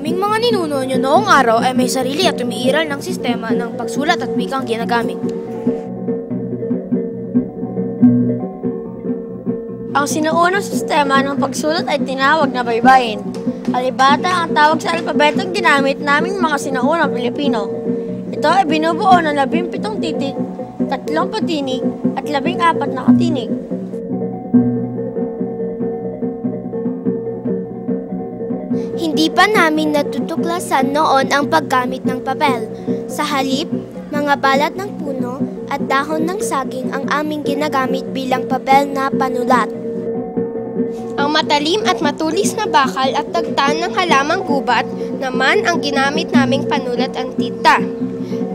aming mga ninuno nyo noong araw ay may sarili at umiiral ng sistema ng pagsulat at wikang ginagamit. Ang sinuunang sistema ng pagsulat ay tinawag na baybayin. Alibata ang tawag sa alpabetong ginamit naming mga sinuunang Pilipino. Ito ay binubuo ng 17 titik, 3 patinig at 14 na katinig. Hindi pa namin natutuklasan noon ang paggamit ng papel. Sa halip, mga balat ng puno at dahon ng saging ang aming ginagamit bilang papel na panulat. Ang matalim at matulis na bakal at tagtan ng halamang gubat naman ang ginamit naming panulat ang tinta.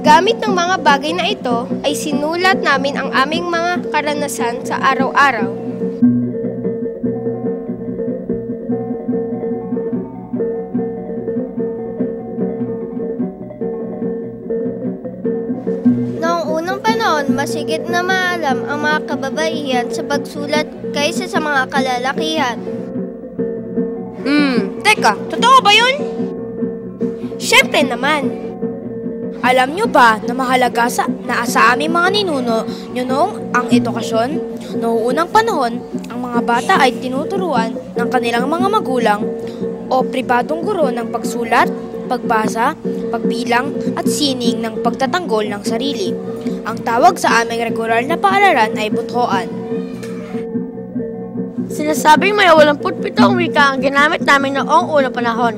Gamit ng mga bagay na ito ay sinulat namin ang aming mga karanasan sa araw-araw. Noong unang panahon, masigit na maalam ang mga kababaihan sa pagsulat kaysa sa mga kalalakihan. Teka, totoo ba yun? Siyempre naman. Alam nyo ba na mahalaga na sa aming mga ninuno nyo noong ang edukasyon? Noong unang panahon, ang mga bata ay tinuturuan ng kanilang mga magulang o pribadong guro ng pagsulat, pagbasa, pagbilang at sining ng pagtatanggol ng sarili. Ang tawag sa aming regular na paaralan ay buthoan. Sinasabing may 87 wika ang ginamit namin noong unang panahon,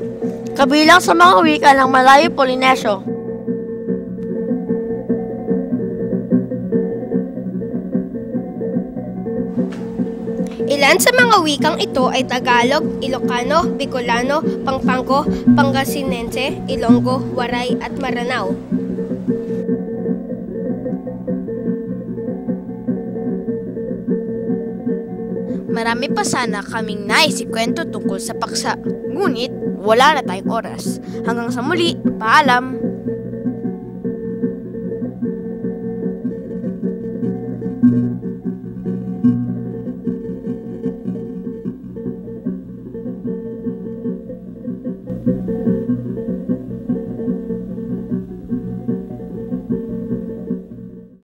kabilang sa mga wika ng Malayo Polinesyo. Ilan sa mga wikang ito ay Tagalog, Ilocano, Bicolano, Pampanga, Pangasinense, Ilonggo, Waray at Maranao. Marami pa sana kaming naisikwento tungkol sa paksa, ngunit wala na tayong oras. Hanggang sa muli, paalam!